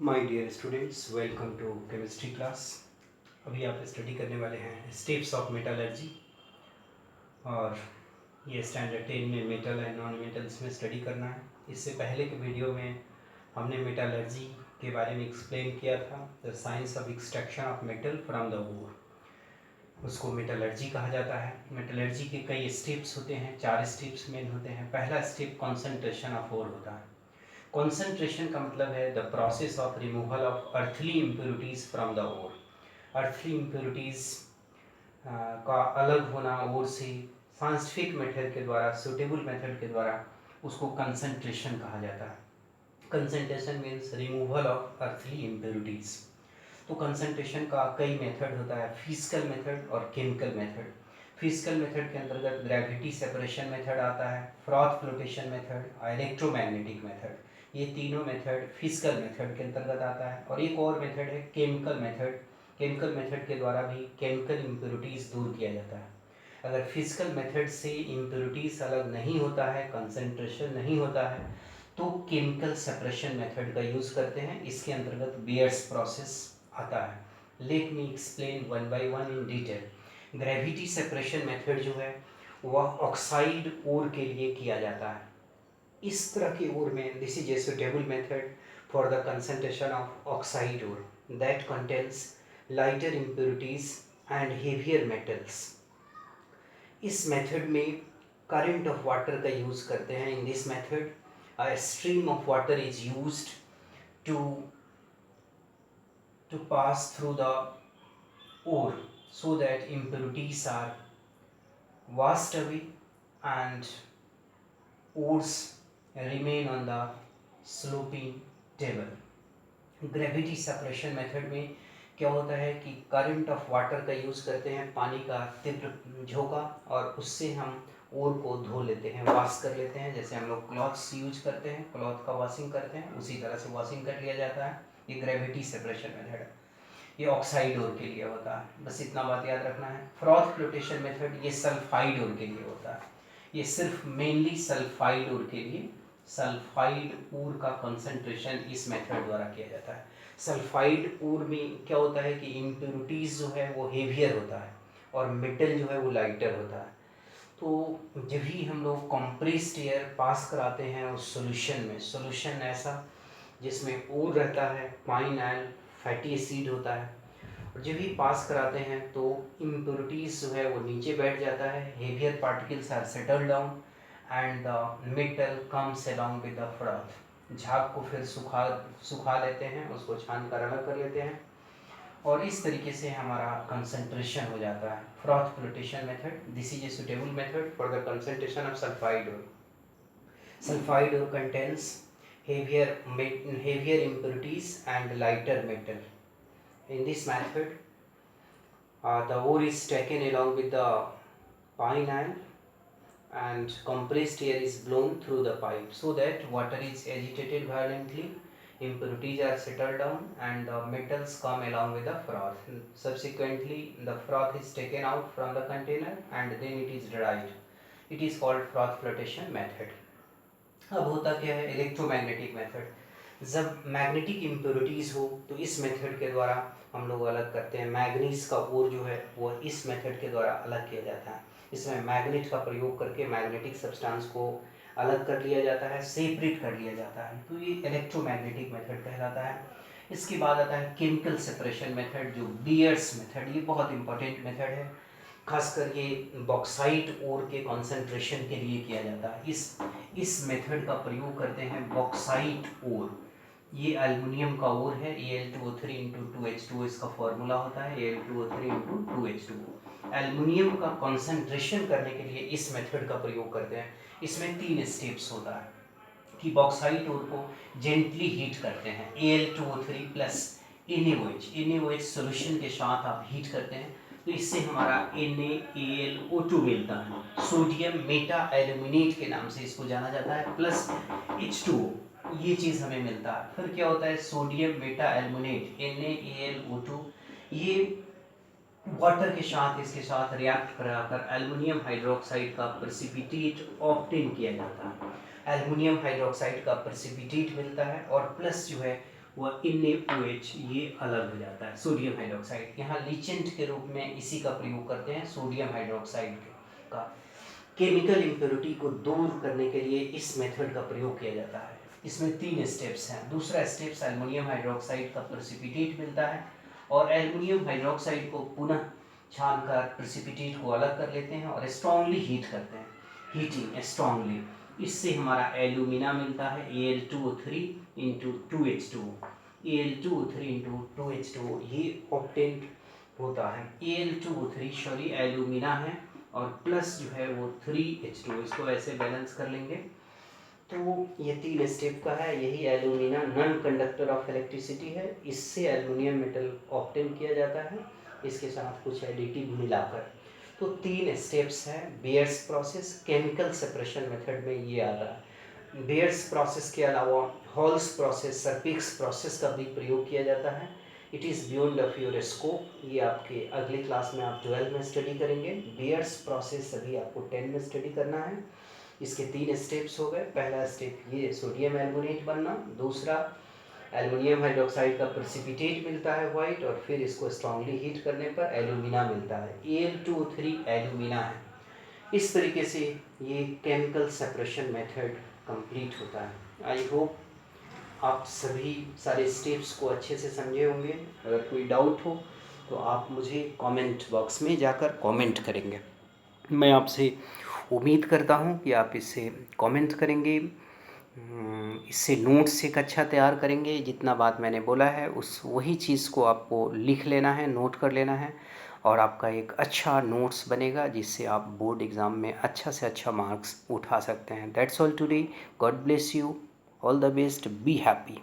My dear students, welcome to chemistry class. अभी आप study करने वाले हैं स्टेप्स ऑफ मेटलर्जी, और ये स्टैंडर्ड 10 में मेटल एंड नॉन मेटल्स में स्टडी करना है। इससे पहले के वीडियो में हमने मेटलर्जी के बारे में एक्सप्लेन किया था, the science of extraction of metal from the ore. उसको मेटलर्जी कहा जाता है। मेटलर्जी के कई स्टेप्स होते हैं, 4 स्टेप्स मेन होते हैं। पहला स्टेप कॉन्सेंट्रेशन ऑफ ओर होता है। कॉन्सेंट्रेशन का मतलब है the process of removal of earthly impurities from the ore. Earthly impurities का अलग होना ओर से साइंटिफिक मेथड के द्वारा, सूटेबल मेथड के द्वारा, उसको कंसंट्रेशन कहा जाता है। Concentration means removal of earthly impurities. तो कंसंट्रेशन का कई मेथड होता है, फिजिकल मेथड और केमिकल मेथड। फिजिकल मेथड के अंतर्गत ग्रेविटी सेपरेशन मेथड आता है, froth flotation method, electromagnetic method. ये तीनों मेथड फिजिकल मेथड के अंतर्गत आता है। और एक और मेथड है केमिकल मेथड। केमिकल मेथड के द्वारा भी केमिकल इम्प्योरिटीज़ दूर किया जाता है। अगर फिजिकल मेथड से इम्प्योरिटीज़ अलग नहीं होता है, कंसंट्रेशन नहीं होता है, तो केमिकल सेपरेशन मेथड का यूज़ करते हैं। इसके अंतर्गत बियर्स प्रोसेस आता है। Let me explain one by one in detail. Gravity separation method जो है वह ऑक्साइड ओर के लिए किया जाता है। इस तरह के ओर में this is a suitable method for the concentration of oxide ore that contains lighter impurities and heavier metals. इस मेथड में करंट ऑफ वाटर का यूज़ करते हैं। In this method a stream of water is used to pass through the ore so that impurities are washed away and ores remain on the sloping table. Gravity separation method में क्या होता है कि current of water का use करते हैं, पानी का तीव्र झोंका, और उससे हम ओर को धो लेते हैं, वॉश कर लेते हैं। जैसे हम लोग क्लॉथ्स यूज करते हैं, क्लॉथ का वॉशिंग करते हैं, उसी तरह से वॉशिंग कर लिया जाता है। ये ग्रेविटी सेपरेशन मेथड है। ये ऑक्साइड ओर के लिए होता है, बस इतना बात याद रखना है। फ्रॉथ फ्लोटेशन मेथड ये सल्फाइड ओर के लिए होता है। ये सिर्फ मेनली सल्फाइड ओर के लिए, सल्फाइड ओर का कंसंट्रेशन इस मेथड द्वारा किया जाता है। सल्फाइड ओर में क्या होता है कि इम्प्योरिटीज़ जो है वो हेवियर होता है और मेटल जो है वो लाइटर होता है। तो जब भी हम लोग कंप्रेस्ड एयर पास कराते हैं उस सॉल्यूशन में, सॉल्यूशन ऐसा जिसमें ओर रहता है, पाइनएल फैटी एसिड होता है, और जब भी पास कराते हैं तो इम्प्योरिटीज़ जो है वो नीचे बैठ जाता है, heavier particles are settle down and the metal comes along with the froth. झाग को फिर सुखा लेते हैं, उसको छान कर अलग कर लेते हैं, और इस तरीके से हमारा कंसंट्रेशन हो जाता है। Froth flotation method, this is a suitable method for the concentration of sulphide ore. Sulphide ore contains heavier impurities and lighter metal. In this method, the ore is taken along with the pine iron and compressed air is blown through the pipe so that water is agitated violently, impurities are settled down and the metals come along with the froth. Subsequently, the froth is taken out from the container and then it is dried. It is called froth flotation method. अब होता क्या है, electromagnetic method. जब magnetic impurities हो तो इस method के द्वारा हम लोग अलग करते हैं। मैग्नीज का ओर जो है वो इस मेथड के द्वारा अलग किया जाता है। इसमें मैग्नेट का प्रयोग करके मैग्नेटिक सब्सटेंस को अलग कर लिया जाता है, सेपरेट कर लिया जाता है, तो ये इलेक्ट्रोमैग्नेटिक मेथड कहलाता है। इसके बाद आता है केमिकल सेपरेशन मेथड, जो बियर्स मेथड। ये बहुत इंपॉर्टेंट मेथड है, खासकर ये बॉक्साइट ओर के कंसंट्रेशन के लिए किया जाता है। इस मेथड का प्रयोग करते हैं बॉक्साइट ओर। ये एल्युमिनियम का ओर है, Al2O3 इंटू 2H2O इसका फॉर्मूला होता है, Al2O3 इंटू 2H2O। एल्युमिनियम का कंसंट्रेशन करने के लिए इस मेथड का प्रयोग करते हैं। इसमें 3 स्टेप्स होता है कि बॉक्साइट ओर को जेंटली हीट करते हैं, Al2O3 प्लस NaOH सोल्यूशन के साथ आप हीट करते हैं, तो इससे हमारा NaAlO2 मिलता है। सोडियम मेटा एल्यूमिनेट के नाम से इसको जाना जाता है, प्लस H2O, ये चीज़ हमें मिलता है। फिर क्या होता है, सोडियम मेटा एल्यूमिनेट NaAlO2, ये वाटर के साथ इसके साथ रिएक्ट कराकर एल्युमिनियम हाइड्रोक्साइड का प्रेसिपिटेट ऑब्टेन किया जाता है। एल्युमिनियम हाइड्रोक्साइड का प्रेसिपिटेट मिलता है और प्लस जो है वह NaOH ये अलग हो जाता है, सोडियम हाइड्रोक्साइड। यहाँ लीचेंट के रूप में इसी का प्रयोग करते हैं, सोडियम हाइड्रोक्साइड का। केमिकल इम्प्योरिटी को दूर करने के लिए इस मेथड का प्रयोग किया जाता है। इसमें 3 स्टेप्स हैं। दूसरा स्टेप्स एल्युमिनियम हाइड्रोक्साइड का प्रेसिपिटेट मिलता है और एल्युमिनियम हाइड्रोक्साइड को पुनः छानकर प्रेसिपिटेट को अलग कर लेते हैं और स्ट्रांगली हीट करते हैं, हीटिंग स्ट्रांगली। इससे हमारा एल्यूमिना मिलता है Al2O3 into 2H2O। Al2O3 into 2H2O ये ऑब्टेन होता है। Al2O3 सॉरी एल्यूमिना है और प्लस जो है वो 3H2O, इसको ऐसे बैलेंस कर लेंगे। तो ये 3 स्टेप का है। यही alumina non conductor of electricity है। इससे एल्युमिनियम मेटल ऑब्टेन किया जाता है, इसके साथ कुछ एडिटिव मिलाकर। तो 3 स्टेप्स हैं। Bears process chemical separation method में ये आता है। बेयर्स प्रोसेस के अलावा हॉल्स प्रोसेस, सर्पिक्स प्रोसेस का भी प्रयोग किया जाता है। It is beyond of your scope. ये आपके अगले क्लास में आप 12 में स्टडी करेंगे। बेयर्स प्रोसेस अभी आपको 10 में स्टडी करना है। इसके 3 स्टेप्स हो गए। पहला स्टेप ये सोडियम एल्युमिनेट बनना, दूसरा एल्युमिनियम हाइड्रोक्साइड का प्रेसिपिटेट मिलता है वाइट, और फिर इसको स्ट्रांगली हीट करने पर एल्यूमिना मिलता है। Al2O3 एल्यूमिना है। इस तरीके से ये केमिकल सेपरेशन मेथड कंप्लीट होता है। आई होप आप सभी सारे स्टेप्स को अच्छे से समझे होंगे। अगर कोई डाउट हो तो आप मुझे कमेंट बॉक्स में जाकर कमेंट करेंगे। मैं आपसे उम्मीद करता हूँ कि आप इससे कमेंट करेंगे, इससे नोट्स एक अच्छा तैयार करेंगे। जितना बात मैंने बोला है उस वही चीज़ को आपको लिख लेना है, नोट कर लेना है, और आपका एक अच्छा नोट्स बनेगा जिससे आप बोर्ड एग्ज़ाम में अच्छा से अच्छा मार्क्स उठा सकते हैं। That's all today. God bless you, all the best, be happy.